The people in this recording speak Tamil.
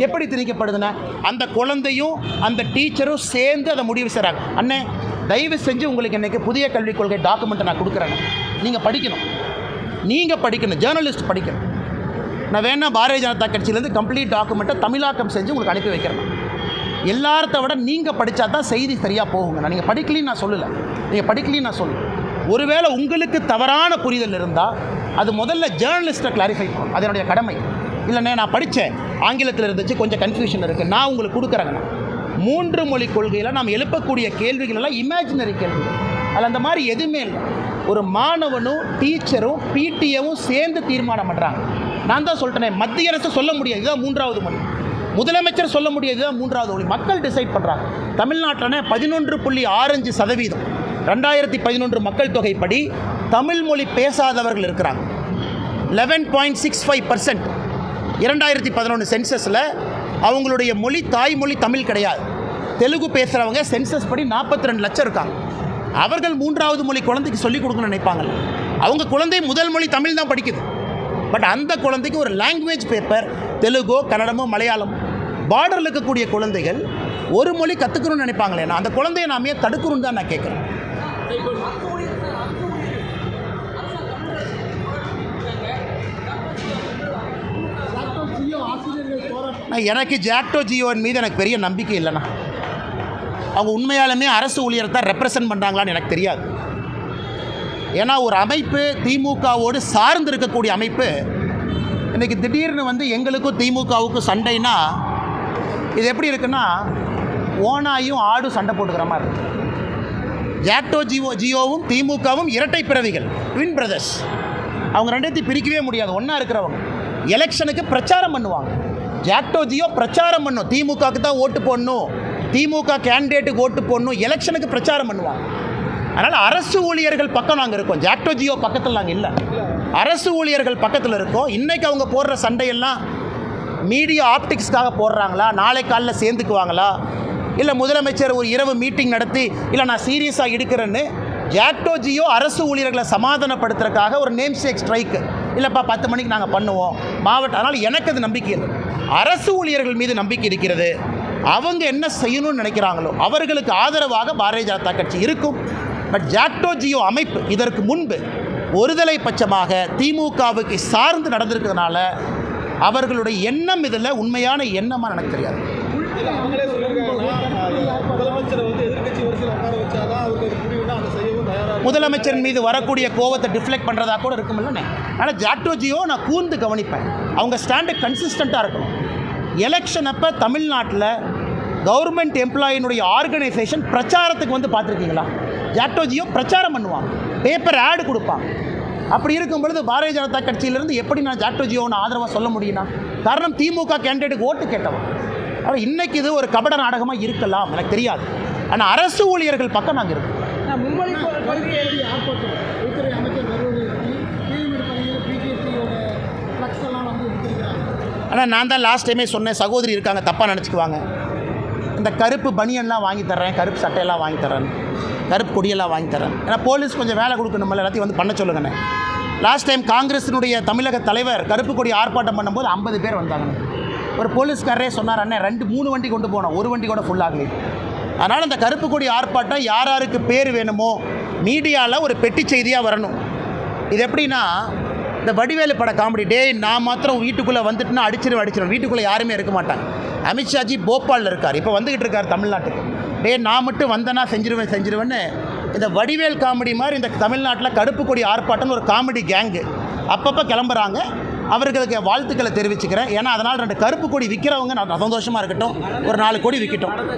எப்படி திணிக்கப்படுதுன்னா அந்த குழந்தையும் அந்த டீச்சரும் சேர்ந்து அதை முடிவு செய்கிறாங்க. அண்ணே தயவு செஞ்சு உங்களுக்கு இன்றைக்கி புதிய கல்விக் கொள்கை டாக்குமெண்ட்டை நான் கொடுக்குறேன், நீங்கள் படிக்கணும், ஜேர்னலிஸ்ட் படிக்கணும். நான் வேணா பாரதிய ஜனதா கட்சியிலேருந்து கம்ப்ளீட் டாக்குமெண்ட்டை தமிழாக்கம் செஞ்சு உங்களுக்கு அனுப்பி வைக்கிறேன். எல்லார்த்த விட நீங்கள் படித்தா தான் செய்தி சரியாக போகுங்க. நீங்கள் படிக்கலின்னு நான் சொல்லுவேன். ஒருவேளை உங்களுக்கு தவறான புரிதல் இருந்தால் அது முதல்ல ஜேர்னலிஸ்ட்டை கிளாரிஃபை பண்ணணும், அது என்னுடைய கடமை. இல்லைண்ணே நான் படித்தேன், ஆங்கிலத்தில் இருந்துச்சு, கொஞ்சம் கன்ஃபியூஷன் இருக்குது, நான் உங்களுக்கு கொடுக்குறேங்கண்ணா. 3 மொழி கொள்கையில் நாம் எழுப்பக்கூடிய கேள்விகள் எல்லாம் இமேஜினரி கேள்விகள், அதில் அந்த மாதிரி எதுவுமே இல்லை. ஒரு மாணவனும் டீச்சரும் பிடிஏவும் சேர்ந்து தீர்மானம் பண்ணுறாங்க. நான் தான் சொல்லிட்டேனே, மத்திய அரசு சொல்ல முடியாது இதுதான் 3வது மொழி, முதலமைச்சர் சொல்ல முடியாது இதுதான் 3வது மொழி, மக்கள் டிசைட் பண்ணுறாங்க. தமிழ்நாட்டில் 11.65% 2011 மக்கள் தொகைப்படி தமிழ் மொழி பேசாதவர்கள் இருக்கிறாங்க. 11.65% 2011 சென்சஸில் அவங்களுடைய மொழி தாய்மொழி தமிழ் கிடையாது. தெலுங்கு பேசுகிறவங்க சென்சஸ் படி 42 லட்சம் இருக்காங்க. அவர்கள் 3வது மொழி குழந்தைக்கு சொல்லிக் கொடுக்கணும்னு நினைப்பாங்கல்ல. அவங்க குழந்தை முதல் மொழி தமிழ் தான் படிக்குது. பட் அந்த குழந்தைக்கு ஒரு லாங்குவேஜ் பேப்பர் தெலுங்கோ கன்னடமோ மலையாளம், பார்டரில் இருக்கக்கூடிய குழந்தைகள் ஒரு மொழி கற்றுக்கணும்னு நினைப்பாங்களே. நான் அந்த குழந்தையை நாமே தடுக்கணும்னு தான் நான் கேட்குறேன். எனக்கு ஜாக்டோ ஜியோவின் மீது எனக்கு பெரிய நம்பிக்கை இல்லைண்ணா. அவங்க உண்மையாலுமே அரசு ஊழியரை தான் ரெப்ரசன்ட் பண்ணுறாங்களான்னு எனக்கு தெரியாது. ஏன்னா ஒரு அமைப்பு திமுகவோடு சார்ந்து இருக்கக்கூடிய அமைப்பு இன்றைக்கி திடீர்னு எங்களுக்கும் திமுகவுக்கும் சண்டைனா இது எப்படி இருக்குன்னா ஓனாயும் ஆடும் சண்டை போட்டுக்கிற மாதிரி இருக்குது. ஜாக்டோ ஜியோவும் திமுகவும் இரட்டை பிறவிகள், ட்வின் பிரதர்ஸ். அவங்க ரெண்டையும் பிரிக்கவே முடியாது, ஒன்றா இருக்கிறவங்க. எலெக்ஷனுக்கு பிரச்சாரம் பண்ணுவாங்க. ஜாக்டோ ஜியோ பிரச்சாரம் பண்ணும், திமுகவுக்கு தான் ஓட்டு போடணும், திமுக கேண்டிடேட்டுக்கு ஓட்டு போடணும், எலெக்ஷனுக்கு பிரச்சாரம் பண்ணுவாங்க. அதனால் அரசு ஊழியர்கள் பக்கம் நாங்கள் இருக்கோம், ஜாக்டோ ஜியோ பக்கத்தில் நாங்கள் இல்லை, அரசு ஊழியர்கள் பக்கத்தில் இருக்கோம். இன்றைக்கி அவங்க போடுற சண்டையெல்லாம் மீடியா ஆப்டிக்ஸ்க்காக போடுறாங்களா, நாளை காலையில் சேர்ந்துக்குவாங்களா, இல்லை முதலமைச்சர் ஒரு இரவு மீட்டிங் நடத்தி இல்லை நான் சீரியஸாக எடுக்கிறேன்னு ஜாக்டோ ஜியோ அரசு ஊழியர்களை சமாதானப்படுத்துறதுக்காக ஒரு நேம் சேக் ஸ்ட்ரைக்கு இல்லைப்பா 10 மணிக்கு நாங்கள் பண்ணுவோம் மாவட்டம். அதனால் எனக்கு அது நம்பிக்கை இல்லை. அரசு ஊழியர்கள் மீது நம்பிக்கை இருக்கிறது. அவங்க என்ன செய்யணும்னு நினைக்கிறாங்களோ அவர்களுக்கு ஆதரவாக பாரதிய ஜனதா கட்சி இருக்கும். பட் ஜாக்டோ ஜியோ அமைப்பு இதற்கு முன்பு ஒருதலை பட்சமாக திமுகவுக்கு சார்ந்து நடந்திருக்கிறதுனால அவர்களுடைய எண்ணம் இதில் உண்மையான எண்ணமாக எனக்கு தெரியாது. முதலமைச்சரின் மீது வரக்கூடிய கோவத்தை டிஃப்ளெக்ட் பண்ணுறதா கூட இருக்குமில்ல. ஆனால் ஜாக்டோ ஜியோ நான் கூர்ந்து கவனிப்பேன், அவங்க ஸ்டாண்டு கன்சிஸ்டண்ட்டாக இருக்கணும். எலெக்ஷன் அப்போ தமிழ்நாட்டில் கவர்மெண்ட் எம்ப்ளாயினுடைய ஆர்கனைசேஷன் பிரச்சாரத்துக்கு பார்த்துருக்கீங்களா? ஜாக்டோ ஜியோ பிரச்சாரம் பண்ணுவாங்க, பேப்பர் ஆடு கொடுப்பாங்க. அப்படி இருக்கும் பொழுது பாரதிய ஜனதா கட்சியிலிருந்து எப்படி நான் ஜாக்டோ ஜியோன்னு ஆதரவாக சொல்ல முடியும்னா? காரணம் திமுக கேண்டிடேட்டுக்கு ஓட்டு கேட்டவன். ஆனால் இன்றைக்கி இது ஒரு கபட நாடகமாக இருக்கலாம், எனக்கு தெரியாது. ஆனால் அரசு ஊழியர்கள் பக்கம் நாங்கள் இருக்கோம். ஆனால் நான் தான் லாஸ்ட் டைமே சொன்னேன், சகோதரி இருக்காங்க தப்பாக நினச்சிக்குவாங்க. இந்த கருப்பு பனியன்லாம் வாங்கி தர்றேன், கருப்பு சட்டையெல்லாம் வாங்கி தரேன், கருப்பு கொடியெல்லாம் வாங்கி தரேன். ஏன்னா போலீஸ் கொஞ்சம் வேலை கொடுக்கணும், எல்லாத்தையும் பண்ண சொல்லுங்கண்ணே. லாஸ்ட் டைம் காங்கிரஸினுடைய தமிழக தலைவர் கருப்பு கொடி ஆர்ப்பாட்டம் பண்ணும்போது 50 பேர் வந்தாங்க. ஒரு போலீஸ்காரரே சொன்னார், அண்ணே 2-3 வண்டி கொண்டு போனோம், ஒரு வண்டி கூட ஃபுல் ஆகலை. அதனால் அந்த கருப்பு கொடி ஆர்ப்பாட்டம் யாருக்கு பேர் வேணுமோ மீடியாவில் ஒரு பெட்டி செய்தியாக வரணும். இது எப்படின்னா இந்த வடிவேலு பட காமெடி, டே நான் மாத்திரம் வீட்டுக்குள்ளே வந்துட்டுனா அடிச்சிடும், வீட்டுக்குள்ளே யாருமே இருக்க மாட்டாங்க. அமித்ஷாஜி போபாலில் இருக்கார், இப்போ வந்துக்கிட்டு இருக்கார் தமிழ்நாட்டுக்கு. டே நான் மட்டும் வந்தேன்னா செஞ்சிருவேன்னு இந்த வடிவேல் காமெடி மாதிரி இந்த தமிழ்நாட்டில் கருப்பு கொடி ஆர்ப்பாட்டம்னு ஒரு காமெடி கேங்கு அப்பப்போ கிளம்புறாங்க. அவர்களுக்கு வாழ்த்துக்களை தெரிவிச்சுக்கிறேன். ஏன்னா அதனால் 2 கருப்பு கொடி விற்கிறவங்க சந்தோஷமாக இருக்கட்டும், ஒரு 4 கொடி விற்கட்டும்.